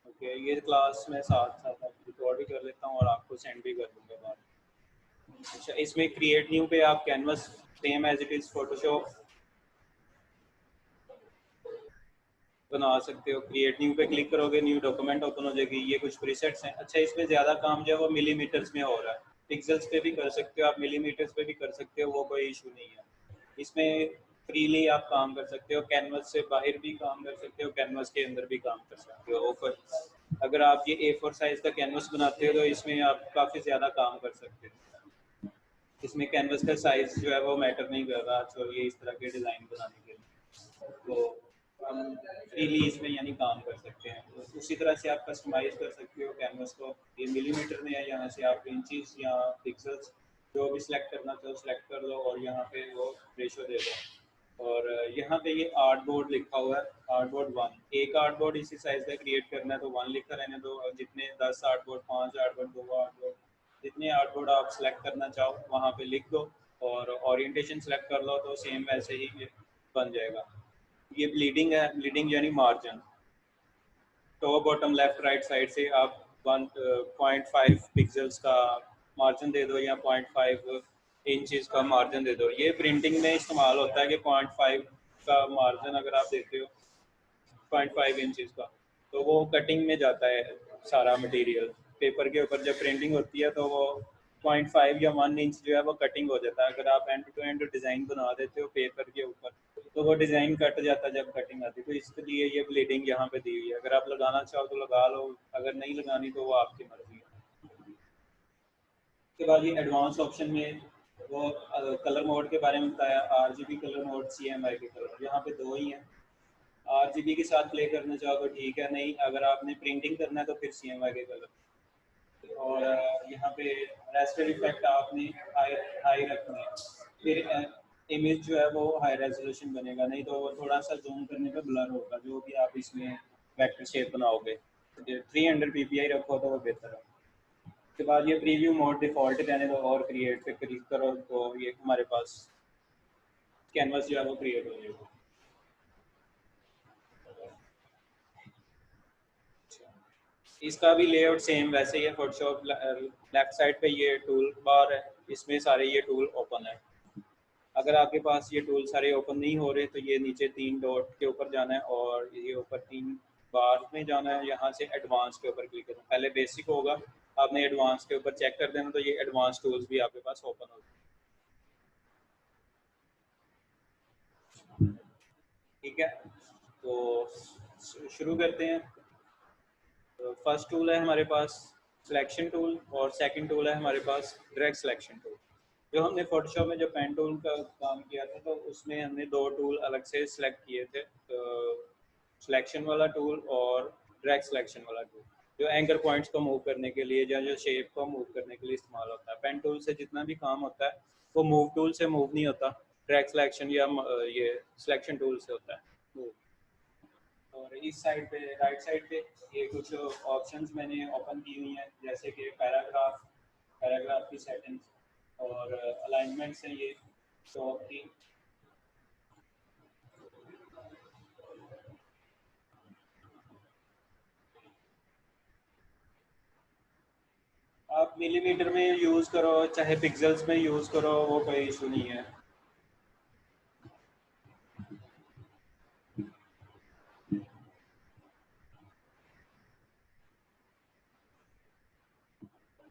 Okay, ये class में साथ साथ रिकॉर्ड भी कर लेता हूँ और आपको सेंड भी कर दूँगा बाद। अच्छा, इसमें क्रिएट न्यू पे आप canvas same as it is Photoshop बना सकते हो। क्रिएट न्यू पे क्लिक करोगे, न्यू डॉक्यूमेंट ओपन हो जाएगी। ये कुछ प्रीसेट्स हैं। अच्छा, इसमें ज़्यादा काम जो है वो मिलीमीटर्स में हो रहा है। पिक्सल्स पे भी कर सकते हो आप, मिलीमीटर्स पे भी कर सकते हो, वो कोई इशू नहीं है। इसमें फ्रीली आप काम कर सकते हो, कैनवस से बाहर भी काम कर सकते हो, कैनवस के अंदर भी काम कर सकते हो। ओपर अगर आप ये A4 साइज़ का कैनवस बनाते हो तो इसमें आप काफ़ी ज़्यादा काम कर सकते हो। इसमें कैनवस का साइज़ जो है वो मैटर नहीं कर रहा, चाहिए इस तरह के डिज़ाइन बनाने के लिए। तो हम फ्रीली इसमें यानी काम कर सकते हैं। तो उसी तरह से आप कस्टमाइज़ कर सकते हो कैनवस को। ये मिलीमीटर में है, यहाँ से आप इंचेस या पिक्सल्स जो भी सिलेक्ट करना चाहो सिलेक्ट कर लो और यहाँ पे वो रेशो दे दो। और यहाँ पे ये आर्टबोर्ड लिखा हुआ है, आर्टबोर्ड 1। एक आर्टबोर्ड इसी साइज़ का क्रिएट करना है तो 1 लिखा रहने दो, और जितने 10 आर्टबोर्ड, 5 आर्टबोर्ड, 2 आर्टबोर्ड, जितने आर्टबोर्ड आप सिलेक्ट करना चाहो वहाँ पे लिख दो और ओरिएंटेशन सेलेक्ट कर लो तो सेम वैसे ही ये बन जाएगा। ये ब्लीडिंग है, ब्लीडिंग यानी margin. Top bottom left right side से आप 1.5 पिक्सल्स का मार्जिन दे दो या 0.5 इंचेस का मार्जिन दे दो। ये प्रिंटिंग में इस्तेमाल होता है कि 0.5 का मार्जिन अगर आप देते हो 0.5 इंचेस का, तो वो कटिंग में जाता है सारा मटेरियल। पेपर के ऊपर जब प्रिंटिंग होती है तो वो 0.5 या 1 इंच जो है वो कटिंग हो जाता है। अगर आप एंड टू एंड डिज़ाइन बना देते हो पेपर के ऊपर तो वो डिज़ाइन कट जाता है जब कटिंग आती है। तो इसलिए ये ब्लीडिंग यहाँ पे दी हुई है। अगर आप लगाना चाहो तो लगा लो, अगर नहीं लगानी तो वो आपकी मर्जी है। उसके बाद ये एडवांस ऑप्शन में वो कलर मोड के बारे में बताया, RGB कलर मोड, CMYK के कलर, यहाँ पे दो ही हैं। RGB के साथ प्ले करना चाहो तो ठीक है, नहीं अगर आपने प्रिंटिंग करना है तो फिर CMYK कलर। और यहाँ पे रेस्टर इफेक्ट आपने हाई हाई रखना है, फिर इमेज जो है वो हाई रेजोल्यूशन बनेगा, नहीं तो वो थोड़ा सा जूम करने पे ब्लर होगा जो भी आप इसमें वेक्टर शेप बनाओगे। 300 ppi रखो तो वो बेहतर है। उसके बाद ये प्रीव्यू मोड डिफ़ॉल्ट रहने दो और क्रिएट पे क्लिक करो तो ये हमारे पास कैनवस जो है वो क्रिएट हो जाएगा। इसका भी लेआउट सेम वैसे ही है। फोटोशॉप लेफ्ट साइड पे ये टूल बार है, इसमें सारे ये टूल ओपन है। अगर आपके पास ये टूल सारे ओपन नहीं हो रहे तो ये नीचे 3 डॉट के ऊपर जाना है और ये ऊपर 3 बार में जाना है, यहाँ से एडवांस के ऊपर क्लिक करना। पहले बेसिक होगा, आपने एडवांस के ऊपर चेक कर देना तो ये एडवांस टूल्स भी आपके पास ओपन हो जाए। ठीक है, तो शुरू करते हैं। तो फर्स्ट टूल है हमारे पास सिलेक्शन टूल और सेकंड टूल है हमारे पास डायरेक्ट सिलेक्शन टूल। जो हमने फोटोशॉप में जो पेन टूल का काम किया था तो उसमें हमने दो टूल अलग से सिलेक्ट किए थे, तो सिलेक्शन वाला टूल और डायरेक्ट सिलेक्शन वाला टूल, जो एंकर पॉइंट्स को मूव करने के लिए या जो शेप को मूव करने के लिए इस्तेमाल होता है। पेन टूल से जितना भी काम होता है वो मूव टूल से मूव नहीं होता, डायरेक्ट सिलेक्शन या ये सिलेक्शन टूल से होता है। और इस साइड पे राइट साइड पे ये कुछ ऑप्शंस मैंने ओपन की हुई हैं, जैसे कि पैराग्राफ, पैराग्राफ की सेटिंग्स और अलाइनमेंट्स हैं ये टॉप की। आप मिलीमीटर में यूज़ करो चाहे पिक्सल्स में यूज़ करो, वो कोई इशू नहीं है।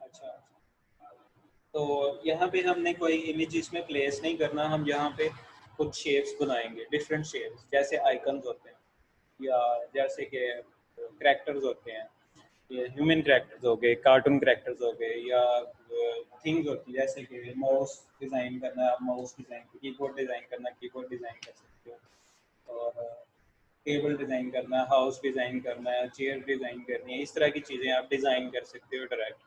अच्छा, तो यहाँ पे हमने कोई इमेज इसमें प्लेस नहीं करना, हम यहाँ पे कुछ शेप्स बनाएंगे, डिफरेंट शेप्स, जैसे आइकन्स होते हैं या जैसे कि करेक्टर्स होते हैं, ये ह्यूमन करेक्टर्स हो गए, कार्टून करेक्टर्स हो गए, या थिंग्स होती है जैसे कि माउस डिज़ाइन करना है, आप माउस डिज़ाइन, कीबोर्ड डिज़ाइन करना है कीबोर्ड डिज़ाइन कर सकते हो, और टेबल डिज़ाइन करना है, हाउस डिज़ाइन करना है, चेयर डिज़ाइन करनी है, इस तरह की चीज़ें आप डिज़ाइन कर सकते हो डायरेक्ट।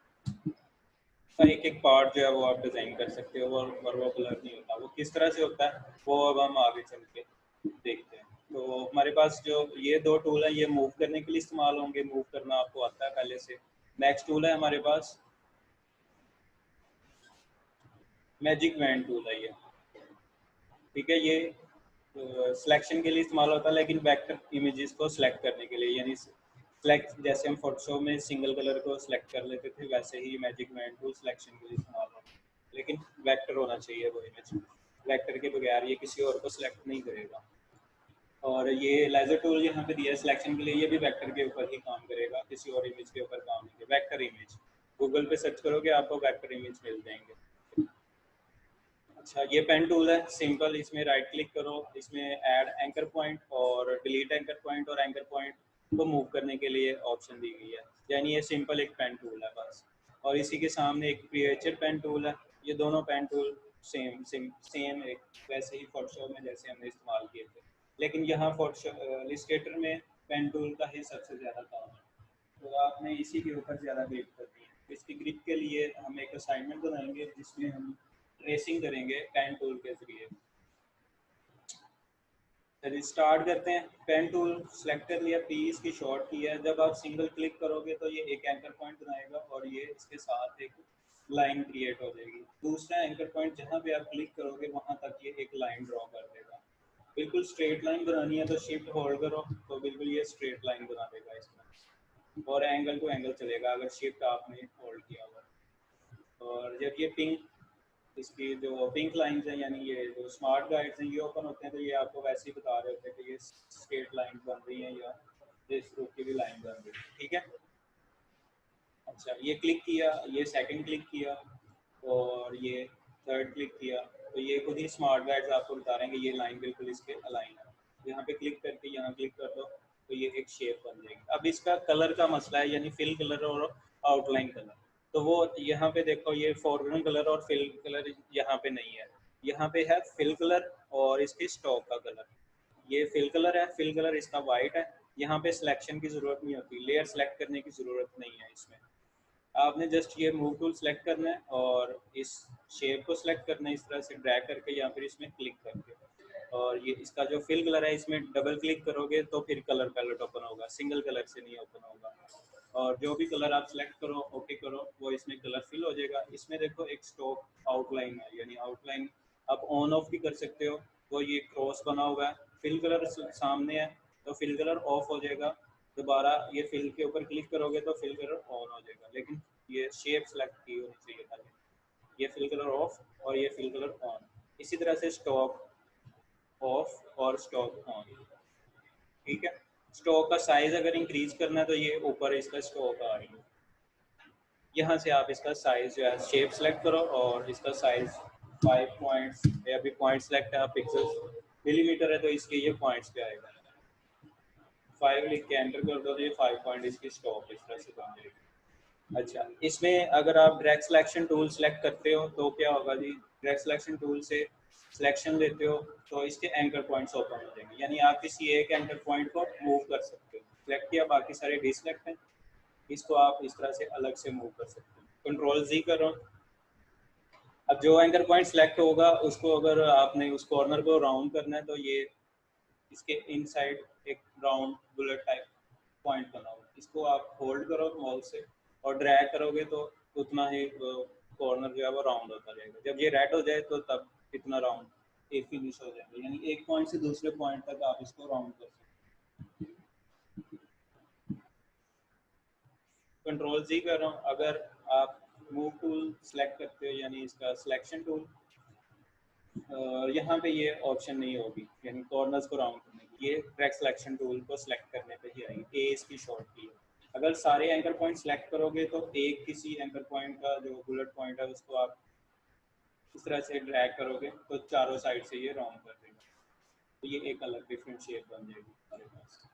एक एक पार्ट जो है वो आप डिज़ाइन कर सकते हो और वो ब्लर नहीं होता। वो किस तरह से होता है वो अब हम आगे चल के देखते हैं। तो हमारे पास जो ये दो टूल हैं ये मूव करने के लिए इस्तेमाल होंगे, मूव करना आपको आता है पहले से। नेक्स्ट टूल है हमारे पास मैजिक वैन टूल है ये। ठीक है, ये सिलेक्शन के लिए इस्तेमाल होता है, लेकिन वेक्टर इमेजेस को सिलेक्ट करने के लिए, यानी सेलेक्ट, जैसे हम फोटोशॉप में सिंगल कलर को सिलेक्ट कर लेते थे, वैसे ही मैजिक मैन टूल सिलेक्शन के लिए इस्तेमाल होता है, लेकिन वेक्टर होना चाहिए वो इमेज। वेक्टर के बगैर ये किसी और को सिलेक्ट नहीं करेगा। और ये लेजर टूल यहाँ पे दिया है सिलेक्शन के लिए, ये भी वेक्टर के ऊपर ही काम करेगा, किसी और इमेज के ऊपर काम नहीं करेगा। वेक्टर इमेज गूगल पे सर्च करोगे आपको वेक्टर इमेज मिल जाएंगे। अच्छा, ये पेन टूल है सिंपल, इसमें राइट क्लिक करो, इसमें ऐड एंकर पॉइंट और डिलीट एंकर पॉइंट और एंकर पॉइंट को मूव करने के लिए ऑप्शन दी गई है। यानी ये सिंपल एक पेन टूल है बस। और इसी के सामने एक क्रिएचर पेन टूल है। ये दोनों pen tool same same same एक वैसे ही फोटोशॉप में जैसे हमने इस्तेमाल किए थे, लेकिन यहाँ फोटोशॉप इलस्ट्रेटर में पेन टूल का ही सबसे ज़्यादा काम है, तो आपने इसी के ऊपर ज़्यादा ग्रिप करनी है। इसकी ग्रिप के लिए हम एक असाइनमेंट बनाएंगे जिसमें हम ट्रेसिंग करेंगे पेन टूल के जरिए। चलिए स्टार्ट करते हैं। पेन टूल सेलेक्ट कर लिया, पी इसकी शॉर्ट की है। जब आप सिंगल क्लिक करोगे तो ये एक एंकर पॉइंट बनाएगा और ये इसके साथ एक लाइन क्रिएट हो जाएगी। दूसरा एंकर पॉइंट जहाँ पे आप क्लिक करोगे वहाँ तक ये एक लाइन ड्रॉ कर देगा। बिल्कुल स्ट्रेट लाइन बनानी है तो शिफ्ट होल्ड करो तो बिल्कुल ये स्ट्रेट लाइन बना देगा इसमें, और एंगल टू एंगल चलेगा अगर शिफ्ट आपने होल्ड किया हुआ। और जब ये पिंक, इसकी जो पिंक लाइंस हैं यानी ये जो स्मार्ट गाइड्स हैं ये ओपन होते हैं तो ये आपको वैसे ही बता रहे होते हैं कि ये स्ट्रेट लाइन बन रही है या इस ग्रुप की भी लाइन बन रही है। ठीक है। अच्छा, ये क्लिक किया, ये सेकंड क्लिक किया और ये थर्ड क्लिक किया, तो ये खुद ही स्मार्ट गाइड्स आपको बता रहे हैं कि ये लाइन बिल्कुल इसके अलाइन है। यहाँ पे क्लिक करके यहाँ क्लिक कर दो तो ये एक शेप बन जाएगी। अब इसका कलर का मसला है, यानी फिल कलर और आउटलाइन कलर। तो वो यहाँ पे देखो, ये फोरग्राउंड कलर और फिल कलर यहाँ पे नहीं है, यहाँ पे है फिल कलर और इसके स्टॉक का कलर। ये फिल कलर है, फिल कलर इसका वाइट है। यहाँ पे सिलेक्शन की ज़रूरत नहीं होती, लेयर सेलेक्ट करने की ज़रूरत नहीं है इसमें। आपने जस्ट ये मूव टूल सेलेक्ट करना है और इस शेप को सिलेक्ट करना है इस तरह से ड्रैग करके या फिर इसमें क्लिक करके। और ये इसका जो फिल कलर है इसमें डबल क्लिक करोगे तो फिर कलर पैलेट ओपन होगा, सिंगल कलर से नहीं ओपन होगा। और जो भी कलर आप सेलेक्ट करो, ओके करो, वो इसमें कलर फिल हो जाएगा। इसमें देखो एक स्टॉक आउटलाइन है, यानी आउटलाइन आप ऑन ऑफ भी कर सकते हो। तो ये क्रॉस बना हुआ है, फिल कलर सामने है तो फिल कलर ऑफ हो जाएगा। दोबारा ये फिल के ऊपर क्लिक करोगे तो फिल कलर ऑन हो जाएगा, लेकिन ये शेप सेलेक्ट की होनी चाहिए पहले। ये फिल कलर ऑफ और ये फिल कलर ऑन। इसी तरह से स्टॉक ऑफ और स्टॉक ऑन। ठीक है। स्टॉक का साइज अगर इंक्रीज करना है तो ये ऊपर इसका स्टॉक आ रही है, यहाँ से आप इसका साइज जो है शेप सेलेक्ट करो और इसका साइज 5 पॉइंट्स, अभी पॉइंट सेलेक्ट है, पिक्सल मिलीमीटर है तो इसके ये पॉइंट्स पे आएगा। 5 लिख के एंटर कर दो तो ये 5 पॉइंट इसकी स्टॉक इस तरह से बन जाएगी। अच्छा, इसमें अगर आप डायरेक्ट सिलेक्शन टूल सेलेक्ट करते हो तो क्या होगा जी, डायरेक्ट सिलेक्शन टूल से सिलेक्शन लेते हो तो इसके एंकर पॉइंट्स ओपन हो जाएंगे, यानी आप किसी एक एंकर पॉइंट को मूव कर सकते हो। सेलेक्ट किया, बाकी सारे डिसलेक्ट हैं, इसको आप इस तरह से अलग से मूव कर सकते हो। कंट्रोल जी करो। अब जो एंकर पॉइंट सेलेक्ट होगा उसको अगर आपने उस कॉर्नर को राउंड करना है तो ये इसके इनसाइड एक राउंड बुलेट टाइप पॉइंट बना हुआ, इसको आप होल्ड करो माउस से और ड्रैग करोगे तो उतना ही कॉर्नर जो है वो राउंड होता रहेगा। जब ये रेड हो जाए तो तब इतना राउंड एक फिनिश हो जाएगा, यानी एक पॉइंट से दूसरे पॉइंट तक आप इसको राउंड कर सकते हो। कंट्रोल जी कर रहा हूँ। अगर आप मूव टूल सेलेक्ट करते हो यानी इसका सिलेक्शन टूल, यहाँ पे ये ऑप्शन नहीं होगी, यानी कॉर्नर्स को राउंड करने की, ये ट्रैक सिलेक्शन टूल को सिलेक्ट करने पे ही आएगी। ए इसकी शॉर्ट की है। अगर सारे एंकर पॉइंट सेलेक्ट करोगे तो एक किसी एंकर पॉइंट का जो बुलेट पॉइंट है उसको आप इस तरह से ड्रैग करोगे तो चारों साइड से ये राउंड कर देगा, तो ये एक अलग डिफरेंट शेप बन जाएगी हमारे पास।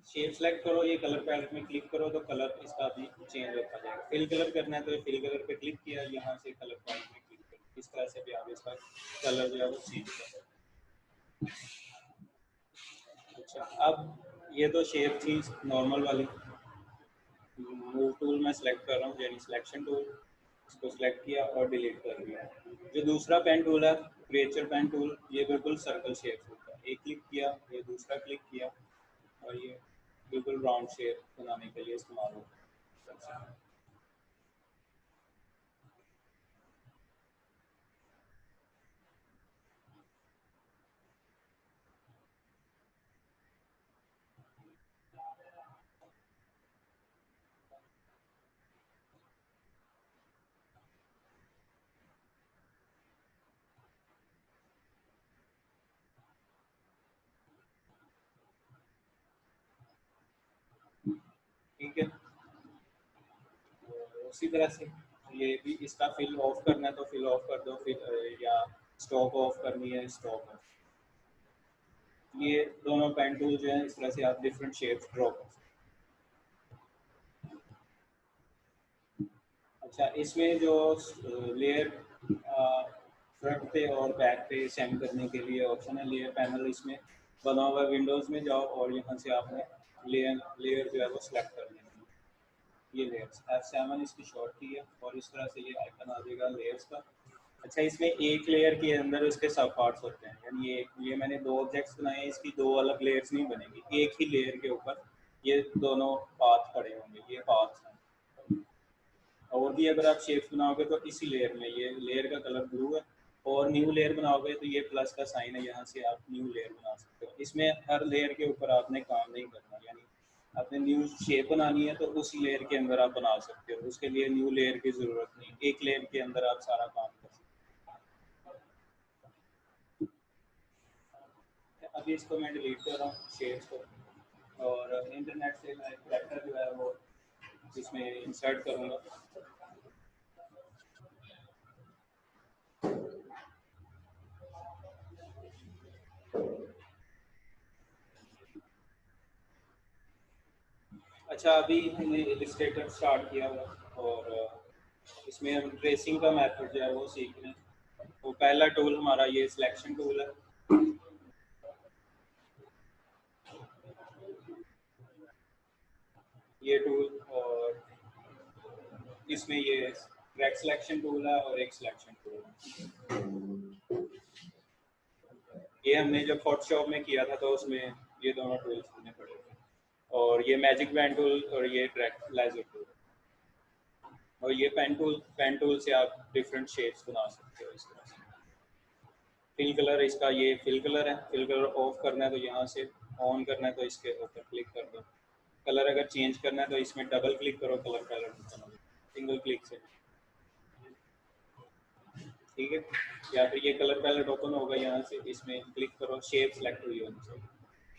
शेप सेलेक्ट करो, ये कलर पैलेट में क्लिक करो तो कलर इसका भी चेंज होता जाएगा। फिल कलर करना है तो फिल कलर पे क्लिक किया, यहाँ से कलर पैलेट में क्लिक करो, इस तरह से भी आप इसका कलर जो है वो चेंज कर सकते हो। अच्छा, अब ये तो शेप थी नॉर्मल वाली। मूव टूल में सेलेक्ट कर रहा हूँ, यानी सिलेक्शन टूल, इसको सिलेक्ट किया और डिलीट कर दिया। जो दूसरा पेन टूल है क्रिएचर पेन टूल, ये बिल्कुल सर्कल शेप होता है। एक क्लिक किया, ये दूसरा क्लिक किया और ये बिल्कुल राउंड शेप बनाने के लिए इस्तेमाल होता है। उसी तरह से ये भी इसका फिल ऑफ करना है तो फिल ऑफ कर दो, फिर या स्टॉक ऑफ करनी है स्टॉक ऑफ। ये दोनों पेन टूल जो है इस तरह से आप डिफरेंट शेप्स ड्रॉ कर सकते हैं। अच्छा, इसमें जो लेयर फ्रंट पे और बैक पे सेंड करने के लिए ऑप्शन है लेयर पैनल, इसमें बना हुआ विंडोज़ में जाओ और यहाँ से आपने लेयर लेयर जो है वो सिलेक्ट कर लेना है। ये लेयर्स F7 इसकी शॉर्ट की है और इस तरह से ये आइकन आ जाएगा लेयर्स का। अच्छा, इसमें एक लेयर के अंदर इसके सब पार्ट्स होते हैं, यानी ये मैंने दो ऑब्जेक्ट्स बनाए हैं, इसकी दो अलग लेयर्स नहीं बनेगी, एक ही लेयर के ऊपर ये दोनों पाथ खड़े होंगे, ये पाथ्स हैं। और भी अगर आप शेप्स बनाओगे तो इसी लेयर में, ये लेयर का कलर ब्लू है, और न्यू लेयर बनाओगे तो ये प्लस का साइन है, यहाँ से आप न्यू लेयर बना सकते हो। इसमें हर लेयर के ऊपर आपने काम नहीं करना, यानी आपने न्यू शेप बनानी है तो उसी लेयर के अंदर आप बना सकते हो, उसके लिए न्यू लेयर की ज़रूरत नहीं, एक लेयर के अंदर आप सारा काम कर सकते हो। अभी इसको मैं डिलीट कर रहा हूँ शेप्स को, और इंटरनेट से मैं कैरेक्टर जो है वो इसमें इंसर्ट करूँगा। अच्छा, अभी हमने इलस्ट्रेटर स्टार्ट किया हुआ, और इसमें हम ट्रेसिंग का मेथड जो है वो सीख रहे हैं। तो पहला टूल हमारा ये सिलेक्शन टूल है, ये टूल, और इसमें ये ट्रैक सिलेक्शन टूल है और एक सिलेक्शन टूल है। ये हमने जब फोटोशॉप में किया था तो उसमें ये दोनों टूल्स हमने पढ़े थे, और ये मैजिक पेन टूल और ये ट्रैक लेजर टूल, और ये पेन टूल से आप डिफरेंट शेप्स बना सकते हो इस तरह से। फिल कलर इसका ये फिल कलर है, फिल कलर ऑफ करना है तो यहाँ से, ऑन करना है तो इसके ऊपर क्लिक कर दो। कलर अगर चेंज करना है तो इसमें डबल क्लिक करो, कलर पैलेट सिंगल क्लिक से, ठीक है। या फिर ये कलर पैलेट ओपन होगा, यहाँ से इसमें क्लिक करो, शेप सेलेक्ट हुई होनी चाहिए,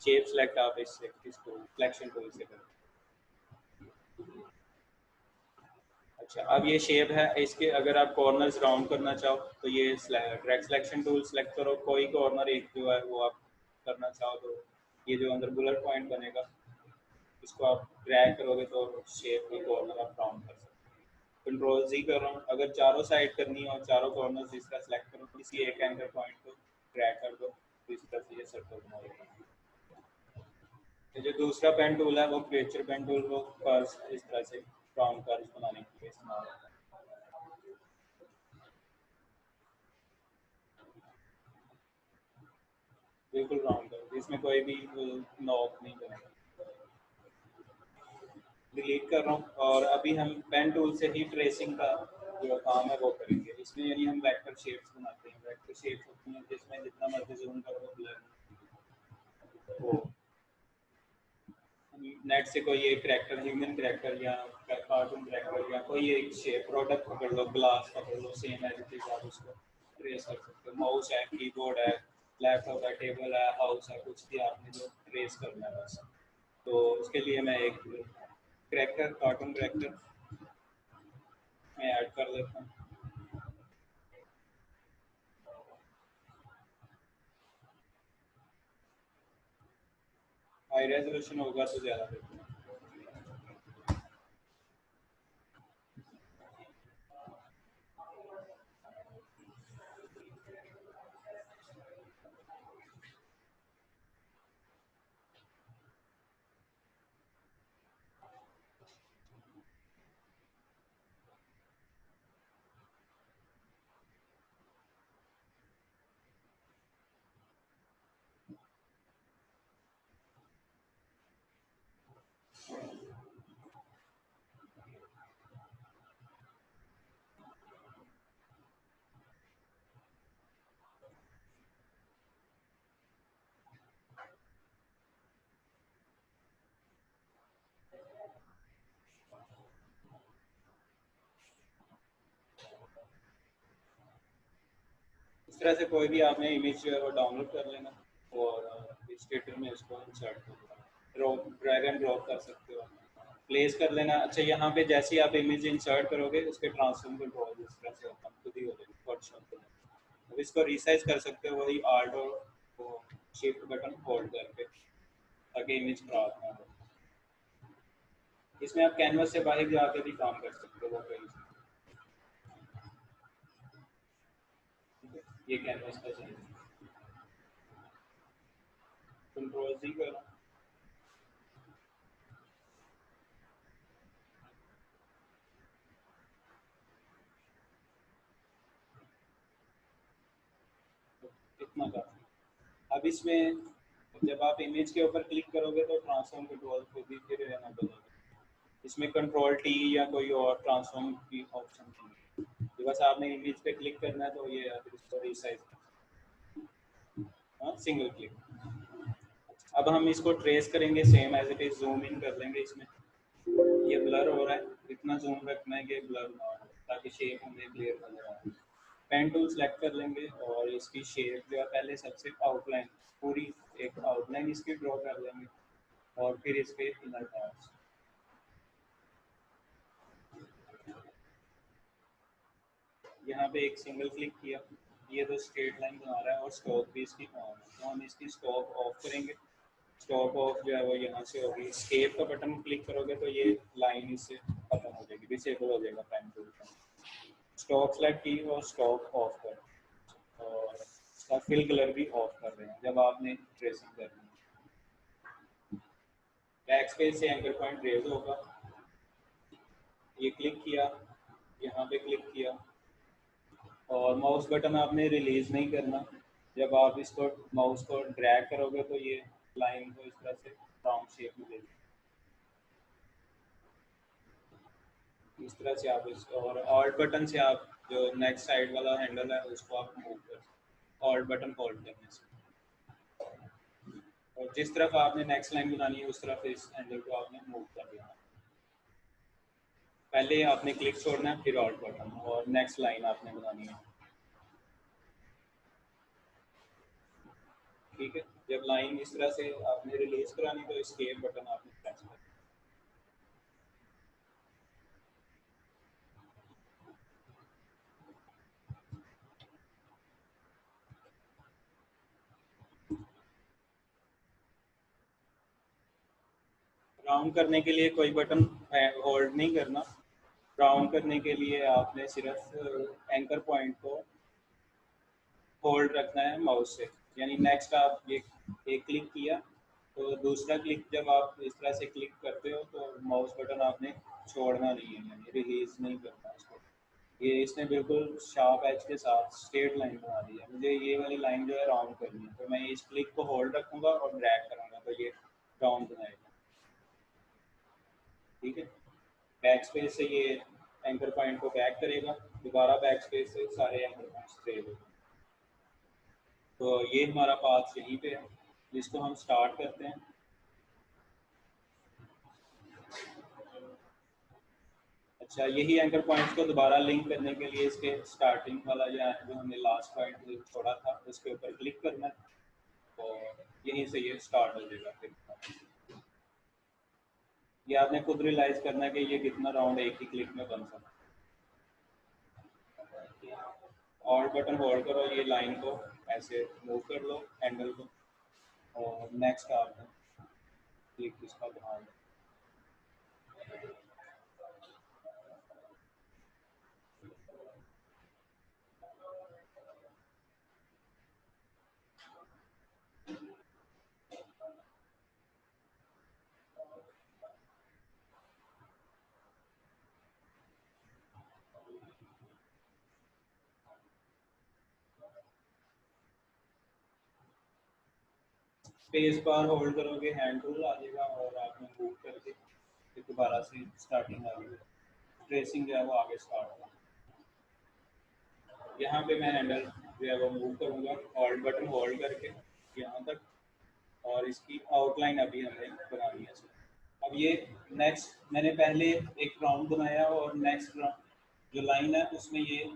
शेप सेलेक्ट आप इसको सिलेक्शन टूल से करो। अच्छा, अब ये शेप है, इसके अगर आप कॉर्नर्स राउंड करना चाहो तो ये ड्रैग सिलेक्शन टूल सेलेक्ट करो, कोई कॉर्नर एक जो है वो आप करना चाहो तो ये जो अंदर बुलेट पॉइंट बनेगा इसको आप ड्रैग करोगे तो शेप का कॉर्नर आप राउंड कर सकते हो। कंट्रोल जी कर रहा हूँ, अगर चारों साइड करनी है और चारों कॉर्नर इसका सेलेक्ट करो, किसी एक एंकर पॉइंट को ड्रैग कर दो तो इस तरह से ये सर्कल बना देगा। ये जो दूसरा पेन टूल है वो क्रिएचर पेन टूल, वो कर्व्स इस तरह से राउंड कर्व्स बनाने के लिए इस्तेमाल होता है। बिल्कुल राउंड कर्व, इसमें कोई भी नॉब नहीं बनेगा। डिलीट कर रहा हूँ, और अभी हम पेन टूल से ही ट्रेसिंग का जो काम है वो करेंगे। इसमें यानी हम वेक्टर शेप्स बनाते हैं, वेक्टर शेप्स होती हैं जिसमें जितना मर्जी जूम करो वो ब्लर हो। नेट से कोई एक करैक्टर, ह्यूमन करैक्टर या कार्टून करैक्टर या कोई एक शेप प्रोडक्ट पकड़ लो, ग्लास पकड़ लो, सेम एज इट इज आप उसको ट्रेस कर सकते हो। माउस है, कीबोर्ड है, लैपटॉप है, टेबल है, हाउस है, कुछ भी आपने जो ट्रेस करना है बस। तो उसके लिए मैं एक करैक्टर, कार्टून करैक्टर मैं ऐड कर लेता हूँ। हाई रेजोल्यूशन होगा तो ज़्यादा बेहतर है। इस तरह से कोई भी आपने इमेज जो है वो डाउनलोड कर लेना, और इस थिएटर में इसको इंसर्ट कर देना, ड्रैग एंड ड्रॉप कर सकते हो। प्लेस कर लेना। अच्छा, यहाँ पे जैसे ही आप इमेज इंसर्ट करोगे उसके ट्रांसफॉर्म कंट्रोल जिस तरह से होता है खुद ही हो जाएगी फोटोशॉप के। अब इसको रिसाइज कर सकते हो वही आर्ट और वो शिफ्ट बटन होल्ड करके, ताकि इमेज खराब ना हो। इसमें आप कैनवस से बाहर जाके भी काम कर सकते हो वो कहीं। ये कैनवस का चाहिए, कंट्रोल सी करो। इतना काफी। अब इसमें जब आप इमेज के ऊपर क्लिक करोगे तो ट्रांसफॉर्म कंट्रोल को भी फिर रहना पड़ेगा। इसमें कंट्रोल टी या कोई और ट्रांसफॉर्म की ऑप्शन नहीं है, बस आपने इमेज पे क्लिक करना है तो ये फिर इसको रिसाइज, हाँ सिंगल क्लिक। अब हम इसको ट्रेस करेंगे same as it is, zoom in कर लेंगे इसमें। ये ब्लर हो रहा है, इतना जूम रखना है कि ब्लर ना हो, ताकि शेप हमें क्लियर नजर आए। पेन टूल सेलेक्ट कर लेंगे और इसकी शेप जो है पहले सबसे आउटलाइन पूरी एक आउटलाइन इसकी ड्रॉ कर लेंगे, और फिर इसके इनर पार्ट्स। यहाँ पे एक सिंगल क्लिक किया, ये तो स्ट्रेट लाइन बना रहा है और स्टॉक भी इसकी ऑन है, तो हम इसकी स्टॉक ऑफ करेंगे। स्टॉप ऑफ जो है वो यहाँ से होगी, स्केप का बटन क्लिक करोगे तो ये लाइन इससे खत्म हो जाएगी, डिसेबल हो जाएगा पेन टूल का। स्टॉक सेलेक्ट की और स्टॉक ऑफ कर, और इसका फिल कलर भी ऑफ कर रहे हैं जब आपने ट्रेसिंग करनी है। बैक स्पेस से एंकर पॉइंट रेज होगा, ये क्लिक किया, यहाँ पे क्लिक किया, और माउस बटन आपने रिलीज नहीं करना। जब आप इसको माउस को ड्रैग करोगे तो ये लाइन को इस तरह से राउंड शेप में देगी, इस तरह से आप इस, और ऑल्ट बटन से आप जो नेक्स्ट साइड वाला हैंडल है उसको आप मूव कर, ऑल्ट बटन होल्ड करने से, और जिस तरफ आपने नेक्स्ट लाइन बनानी है उस तरफ इस हैंडल को आपने मूव कर देना। पहले आपने क्लिक छोड़ना है, फिर ऑल्ट बटन, और नेक्स्ट लाइन आपने बनानी है। ठीक है, जब लाइन इस तरह से आपने रिलीज करानी तो एस्केप बटन आपने प्रेस कर। राउंड करने के लिए कोई बटन होल्ड नहीं करना। राउंड करने के लिए आपने सिर्फ एंकर पॉइंट को होल्ड रखना है माउस से। यानी नेक्स्ट आप ये एक क्लिक किया तो दूसरा क्लिक जब आप इस तरह से क्लिक करते हो तो माउस बटन आपने छोड़ना नहीं है, यानी रिलीज नहीं करना इसको। ये इसने बिल्कुल शार्प एज के साथ स्ट्रेट लाइन बना दी है। मुझे ये वाली लाइन जो है राउंड करनी है, तो मैं इस क्लिक को होल्ड रखूंगा और ड्रैग करूंगा तो ये राउंड बनाएगा। ठीक है, बैक स्पेस से ये एंकर पॉइंट को बैक करेगा, दोबारा बैक स्पेस से सारे एंकर पॉइंट्स ट्रेल होगा। तो ये हमारा पाथ यहीं पे है, जिसको हम स्टार्ट करते हैं। अच्छा, यही एंकर पॉइंट्स को दोबारा लिंक करने के लिए इसके स्टार्टिंग वाला जो हमने लास्ट पॉइंट छोड़ा था उसके ऊपर क्लिक करना है, और यहीं से ये स्टार्ट हो जाएगा। फिर ये आपने खुद रियलाइज करना है कि ये कितना राउंड एक ही क्लिक में बन सकता है। और बटन होल्ड करो, ये लाइन को ऐसे मूव कर लो हैंडल को, और नेक्स्ट आपने क्लिक इसका बना लो। स्पेस बार होल्ड करोगे हैंड टूल आ जाएगा, और आपने मूव करके फिर दोबारा से स्टार्टिंग आ गई, ट्रेसिंग जो है वो आगे स्टार्ट होगा। यहाँ पे मैं हैंडल जो है वो मूव करूँगा होल्ड बटन होल्ड करके यहाँ तक, और इसकी आउटलाइन अभी हमें बनानी है। अब ये नेक्स्ट मैंने पहले एक राउंड बनाया और नेक्स्ट राउंड जो लाइन है उसमें ये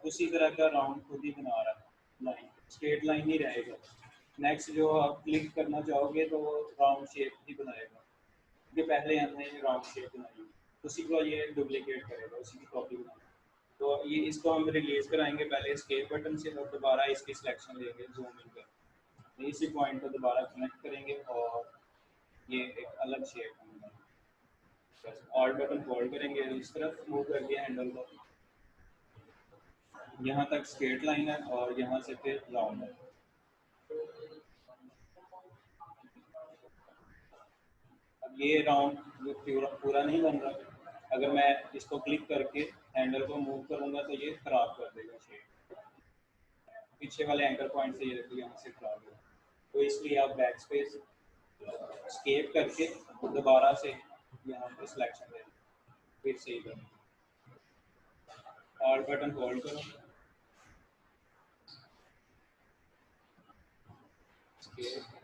उसी तरह का राउंड खुद ही बना रहा है, लाइन स्ट्रेट लाइन ही रहेगा। नेक्स्ट जो आप क्लिक करना चाहोगे तो वो राउंड शेप ही बनाएगा, इसके पहले हमने राउंड शेप बनाई, उसी को ये डुप्लीकेट करेगा, उसी की कॉपी बनाएगा। तो ये इसको हम रिलीज कराएंगे पहले एस्केप बटन से और दोबारा इसकी सिलेक्शन लेंगे जूम इन कर, इसी पॉइंट को दोबारा कनेक्ट करेंगे और ये एक अलग शेप हम बनाएंगे। बस ऑल्ट बटन होल्ड करेंगे, इस तरफ मूव कर दिया हैंडल को, यहाँ तक स्ट्रेट लाइन है और यहाँ से फिर राउंड है। अब ये राउंड पूरा पूरा नहीं बन रहा, अगर मैं इसको क्लिक करके हैंडल को मूव करूंगा तो ये खराब कर देगा शेप, पीछे वाले एंकर पॉइंट से ये देखो यहाँ से खराब हो, तो इसलिए आप बैक स्पेस स्केप करके दोबारा से यहाँ पे सिलेक्शन ले फिर से ही करें, ऑल्ट बटन होल्ड करो, स्केप,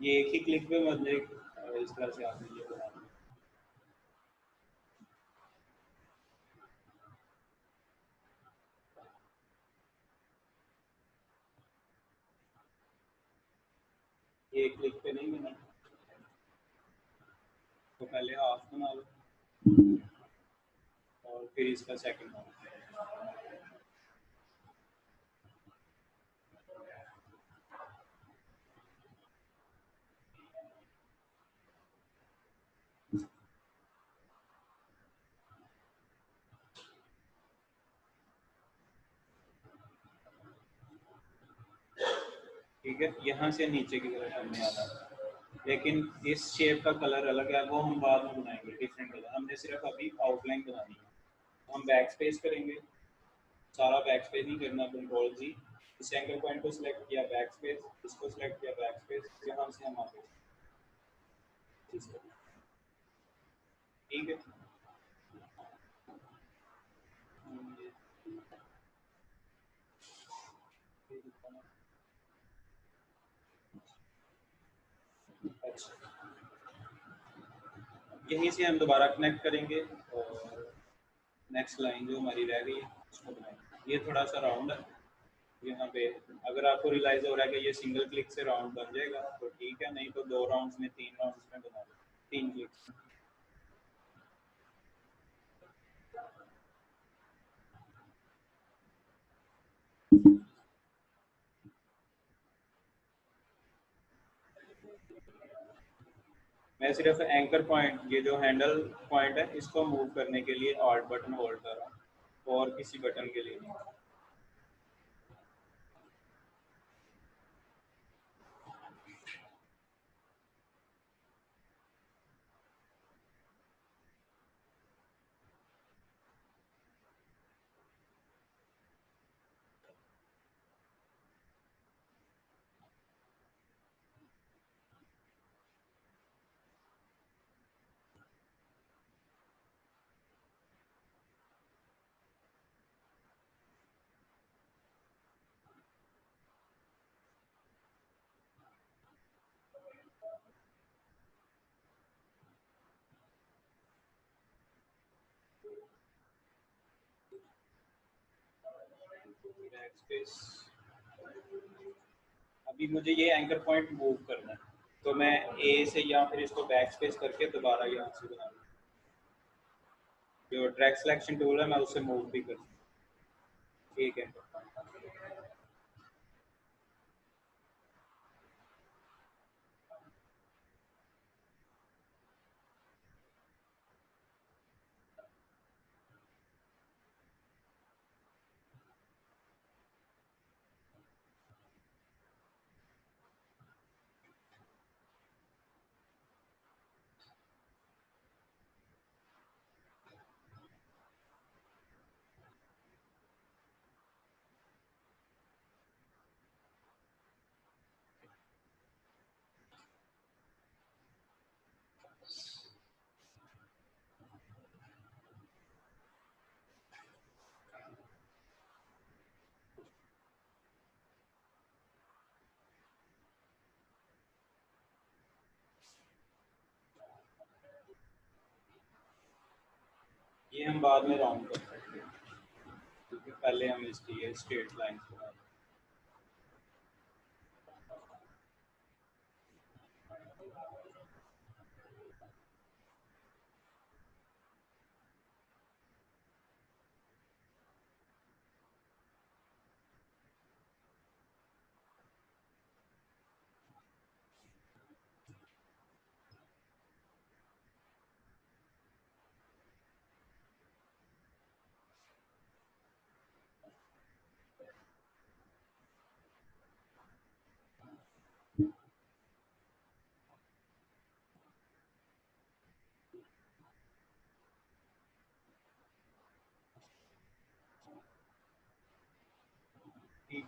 ये एक ही क्लिक पे मतलब इस तरह से आपने ये बना दिया। ये क्लिक पे नहीं बना, तो पहले हाफ बना लो और फिर इसका सेकंड हाफ। ठीक है, यहाँ से नीचे की तरफ हमने आना है, लेकिन इस शेप का कलर अलग है, वो हम बाद में बनाएंगे डिफरेंट कलर, हमने सिर्फ अभी आउटलाइन बनानी है। हम बैक स्पेस करेंगे, सारा बैक स्पेस नहीं करना, कंट्रोल जी, इस एंगल पॉइंट को सिलेक्ट किया बैक स्पेस, इसको सिलेक्ट किया बैक स्पेस, यहाँ से हम आगे ठीक है। अच्छा, यहीं से हम दोबारा कनेक्ट करेंगे और नेक्स्ट लाइन जो हमारी रह गई है उसको बनाएंगे। ये थोड़ा सा राउंड है यहाँ पे, अगर आपको रियलाइज हो रहा है कि ये सिंगल क्लिक से राउंड बन जाएगा तो ठीक है, नहीं तो 2 राउंड्स में 3 राउंड्स में बना लो, 3 क्लिक। मैं सिर्फ एंकर पॉइंट, ये जो हैंडल पॉइंट है इसको मूव करने के लिए ऑल्ट बटन होल्ड कर रहा हूँ और किसी बटन के लिए नहीं। बैक स्पेस, अभी मुझे ये एंकर पॉइंट मूव करना है, तो मैं ए से या फिर इसको बैक स्पेस करके दोबारा यहाँ से बना लूँ, जो ट्रैक सिलेक्शन टूल है मैं उससे मूव भी कर सकता हूँ। ठीक है, ये हम बाद में राउंड कर सकते हैं क्योंकि पहले हम इसकी ये स्ट्रेट लाइन बना,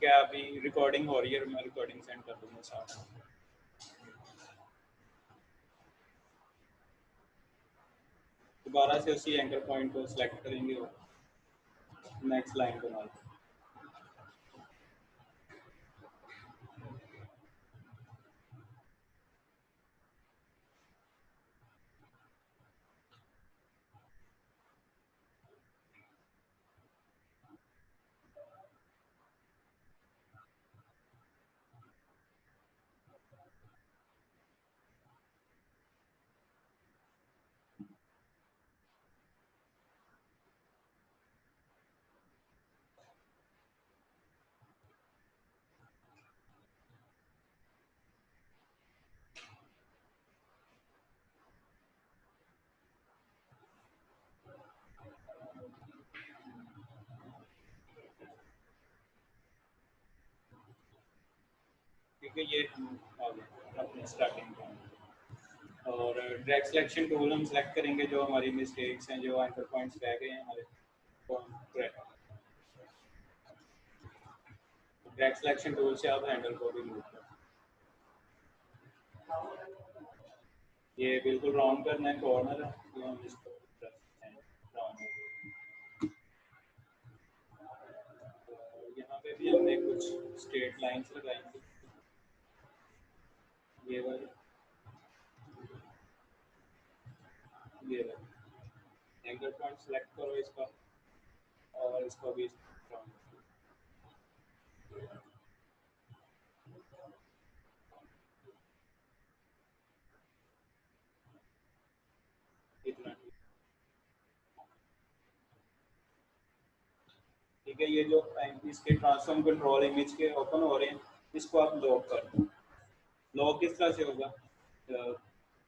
क्या अभी रिकॉर्डिंग हो रही है? मैं रिकॉर्डिंग सेंड कर दूंगा साथ में। दोबारा से उसी एंकर पॉइंट को सिलेक्ट करेंगे और नेक्स्ट लाइन बना लेंगे। ठीक है, ये हम आ गए अपने स्टार्टिंग पॉइंट। और ड्रैग सिलेक्शन टूल हम सेलेक्ट करेंगे जो हमारी मिस्टेक्स हैं, जो एंकर पॉइंट्स रह गए हैं हमारे। ड्रैग सिलेक्शन टूल से आप हैंडल को भी मूव करें। ये बिल्कुल राउंड करना है कॉर्नर, तो हम इसको राउंड। यहाँ पे भी हमने कुछ स्ट्रेट लाइंस लगाएंगे, ये वाली, ये वाली। एंकर पॉइंट सेलेक्ट करो इसका और इसको भी राउंड, इतना। ठीक है, ये जो इसके ट्रांसफॉर्म कंट्रोल इमेज के ओपन हो रहे हैं, इसको आप लॉक कर दो। लॉक किस तरह से होगा?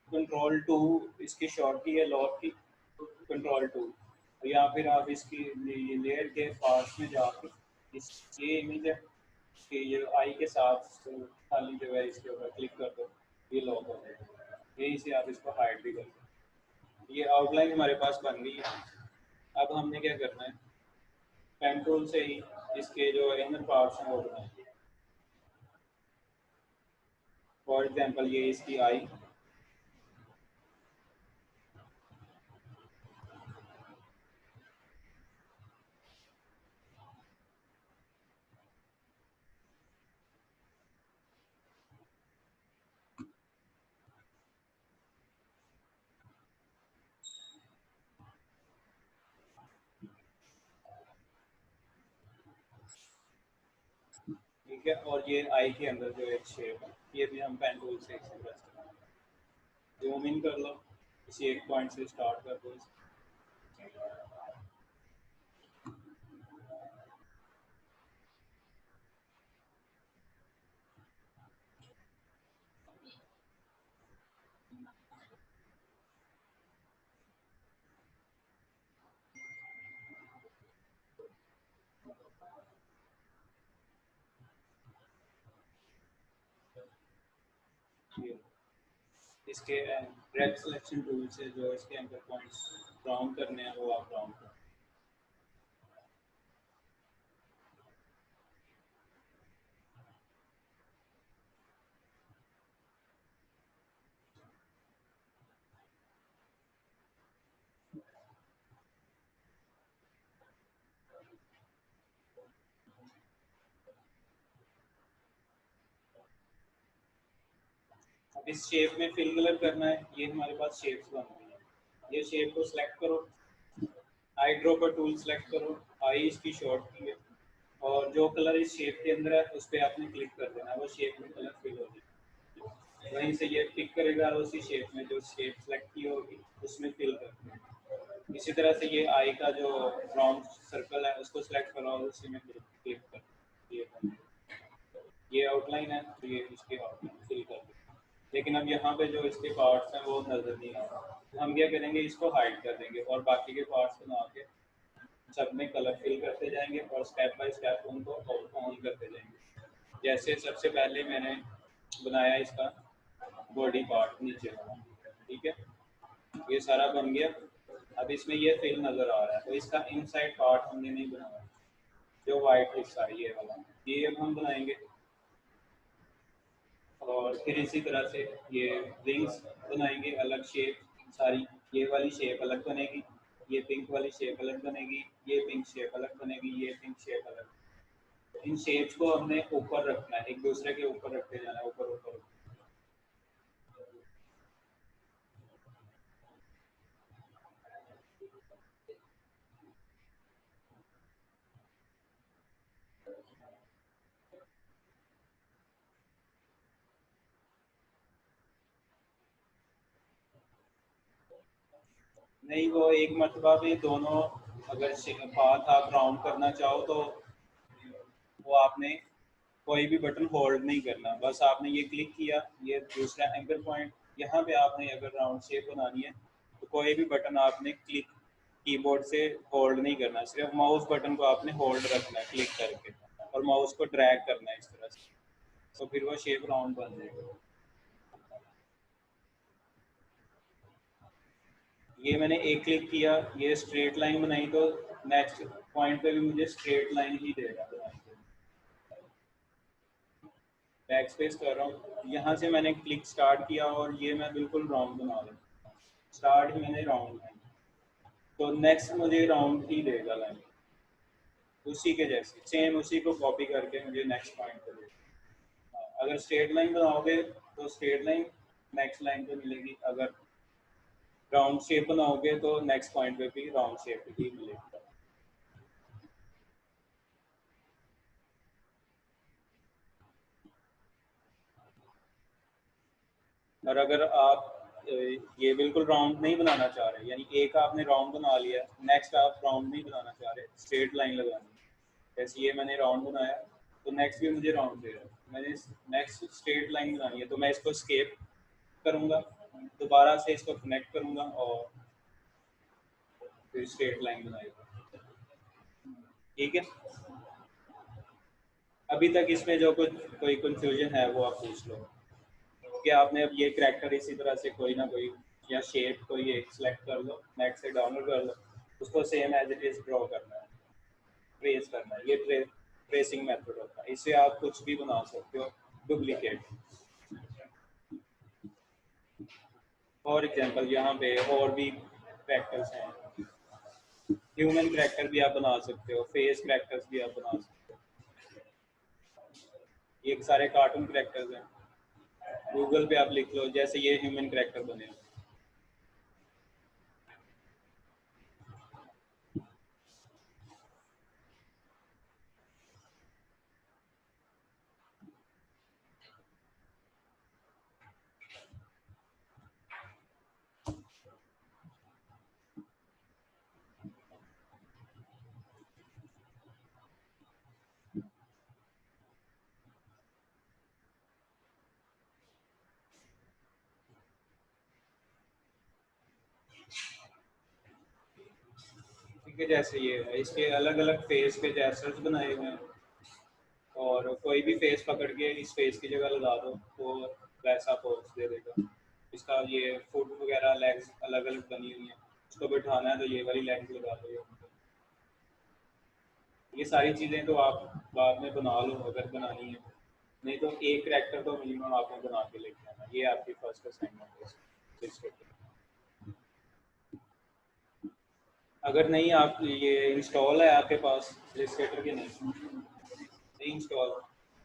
कंट्रोल टू इसकी शॉर्ट की है, लॉक की कंट्रोल टू, या फिर आप इसकी लेयर के पास में जाके इस ये इमेज है कि ये आई के साथ खाली जो है इसके ऊपर क्लिक कर दो, ये लॉक हो जाएगा। यहीं से आप इसको हाइड भी कर दो। ये आउटलाइन हमारे पास बन गई है। अब हमने क्या करना है, पेन टूल से ही इसके जो इनर पार्ट्स हैं वो बनाएंगे। फॉर एग्जांपल ये इसकी आई, ठीक है, और ये आई के अंदर जो एक शेप है, ये भी हम पेन टूल से इसी तरह से जूम इन कर लो, किसी एक पॉइंट से स्टार्ट कर दो। इसके ड्रैग सिलेक्शन टूल से जो इसके एंकर पॉइंट्स राउंड करने हैं वो आप राउंड करें। अब इस शेप में फिल कलर करना है, ये हमारे पास शेप्स बन गई है। ये शेप को सिलेक्ट करो, आई ड्रॉपर टूल सेलेक्ट करो, आई इसकी शॉर्ट की है, और जो कलर इस शेप के अंदर है उस पर आपने क्लिक कर देना, वो शेप में कलर फिल हो जाएगा। वहीं से ये पिक करेगा और उसी शेप में जो शेप सेलेक्ट की होगी उसमें फिल कर देना। इसी तरह से ये आई का जो राउंड सर्कल है उसको सिलेक्ट करो और उसी में क्लिक कर, ये आउटलाइन है तो ये इसके आउटलाइन फिल कर दो। लेकिन अब यहाँ पे जो इसके पार्ट्स हैं वो नज़र नहीं आ रहा, हम क्या करेंगे, इसको हाइड कर देंगे और बाकी के पार्ट्स बना के सब में कलर फिल करते जाएंगे और स्टेप बाय स्टेप उनको ऑन करते जाएंगे। जैसे सबसे पहले मैंने बनाया इसका बॉडी पार्ट नीचे वाला, ठीक है, ये सारा बन गया। अब इसमें ये फिल नज़र आ रहा है, तो इसका इनसाइड पार्ट हमने नहीं बनाया, जो वाइट हिस्सा है ये वाला, ये अब हम बनाएंगे। और फिर इसी तरह से ये रिंग्स बनाएंगे, अलग शेप सारी। ये वाली शेप अलग बनेगी, ये पिंक वाली शेप अलग बनेगी, ये पिंक शेप अलग बनेगी, ये पिंक शेप अलग। इन शेप्स को हमने ऊपर रखना है, एक दूसरे के ऊपर रखते जाना है, ऊपर ऊपर। नहीं, वो एक मरतबा में दोनों, अगर पाथ आप राउंड करना चाहो तो वो आपने कोई भी बटन होल्ड नहीं करना, बस आपने ये क्लिक किया, ये दूसरा एंकर पॉइंट, यहाँ पे आपने अगर राउंड शेप बनानी है तो कोई भी बटन आपने क्लिक कीबोर्ड से होल्ड नहीं करना, सिर्फ माउस बटन को आपने होल्ड रखना है क्लिक करके, और माउस को ड्रैग करना है इस तरह से, तो फिर वो शेप राउंड बन जाएगा। ये मैंने एक क्लिक किया, ये स्ट्रेट लाइन बनाई, तो नेक्स्ट पॉइंट पे भी मुझे स्ट्रेट लाइन ही देगा। बैक स्पेस कर रहा हूँ, यहाँ से मैंने क्लिक स्टार्ट किया और ये मैं बिल्कुल राउंड बना रहा हूँ, स्टार्ट ही मैंने राउंड लाइन, तो नेक्स्ट मुझे राउंड ही देगा लाइन, उसी के जैसे सेम उसी को कॉपी करके मुझे नेक्स्ट पॉइंट पे देगा। अगर स्ट्रेट लाइन बनाओगे तो स्ट्रेट लाइन नेक्स्ट लाइन पे मिलेगी, अगर राउंड शेप बनाओगे तो नेक्स्ट पॉइंट पे भी राउंड शेप ही मिलेगी। और अगर आप ये बिल्कुल राउंड नहीं बनाना चाह रहे, यानी एक आपने राउंड बना लिया, नेक्स्ट आप राउंड नहीं बनाना चाह रहे, स्ट्रेट लाइन लगानी, जैसे ये मैंने राउंड बनाया तो नेक्स्ट भी मुझे राउंड दे रहा है, मैंने नेक्स्ट स्ट्रेट लाइन बनानी है तो मैं इसको स्केप करूँगा, दोबारा से इसको कनेक्ट करूँगा और फिर स्ट्रेट लाइन बनाएगा। ठीक है, अभी तक इसमें जो कुछ कोई कंफ्यूजन है वो आप पूछ लो, कि आपने अब ये करैक्टर इसी तरह से कोई ना कोई, या शेप कोई एक सिलेक्ट कर लो, नेट से डाउनलोड कर लो, उसको same as it is draw करना है, ट्रेस करना है, ये ट्रेसिंग मेथड होता है, इससे आप कुछ भी बना सकते हो डुप्लीकेट। फॉर एग्जांपल यहाँ पे और भी करैक्टर्स हैं, ह्यूमन करैक्टर भी आप बना सकते हो, फेस करैक्टर्स भी आप बना सकते हो, ये सारे कार्टून करैक्टर्स हैं, गूगल पे आप लिख लो जैसे ये ह्यूमन करैक्टर बने। ठीक है, जैसे ये है, इसके अलग अलग फेस के जेस्चर्स बनाए हुए हैं, और कोई भी फेस पकड़ के इस फेस की जगह लगा दो तो वैसा पोज दे देगा। इसका ये फुट वगैरह लेग्स अलग अलग बनी हुई हैं, उसको बैठाना है तो ये वाली लेग्स लगा दो। ये सारी चीज़ें तो आप बाद में बना लो अगर बनानी है, नहीं तो एक करैक्टर तो मिनिमम आपने बना के लेके आना, ये आपकी फर्स्ट असाइनमेंट है। अगर नहीं, आप ये इंस्टॉल है आपके पास इलस्ट्रेटर के, नहीं इंस्टॉल,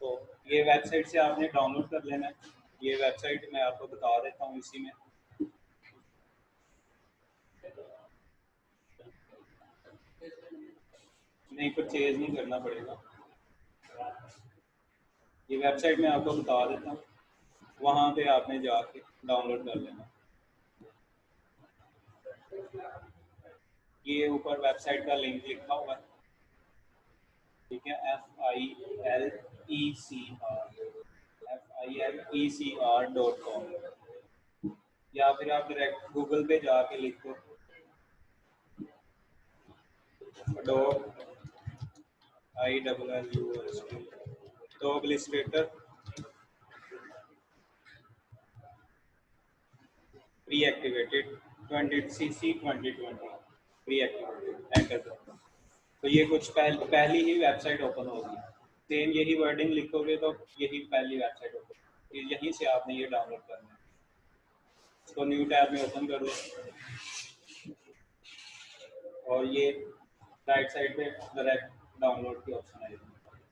तो ये वेबसाइट से आपने डाउनलोड कर लेना है, ये वेबसाइट मैं आपको बता देता हूँ इसी में। नहीं, परचेज नहीं करना पड़ेगा, ये वेबसाइट मैं आपको बता देता हूँ, वहाँ पे आपने जाके डाउनलोड कर लेना। ये ऊपर वेबसाइट का लिंक लिखा हुआ है, ठीक है, FILECR या फिर आप डायरेक्ट गूगल पे जाके लिखो अडोब ILLUST, तो Illustrator pre activated 20cc 2020 pre activated enter करो, तो ये कुछ पहली ही वेबसाइट ओपन होगी सेम यही वर्डिंग लिखोगे तो यही पहली वेबसाइट होगी, यहीं से आपने ये डाउनलोड करना है। इसको न्यू टैब में ओपन करो और ये राइट साइड पे डायरेक्ट डाउनलोड की ऑप्शन आएगी,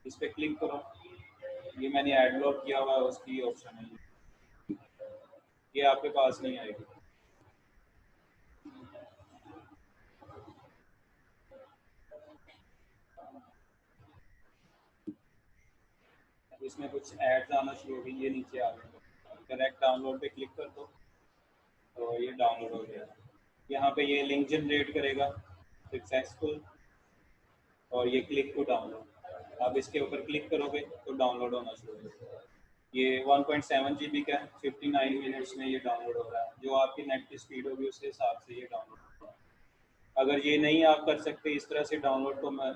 इस पर क्लिक करो। ये मैंने एडब्लॉक किया हुआ है उसकी ऑप्शन है, ये आपके पास नहीं आएगी। इसमें कुछ एड्स आना शुरू हो गई, ये नीचे आ गए, डायरेक्ट डाउनलोड पे क्लिक कर दो तो ये डाउनलोड हो गया। यहाँ पे ये लिंक जनरेट करेगा सक्सेसफुल, और ये क्लिक टू डाउनलोड, आप इसके ऊपर क्लिक करोगे तो डाउनलोड होना शुरू होगा। ये 1.7 GB का है, 59 मिनट्स में ये डाउनलोड हो रहा है। जो आपकी नेट की स्पीड होगी उसके हिसाब से ये डाउनलोड होगा। अगर ये नहीं आप कर सकते इस तरह से डाउनलोड, तो मैं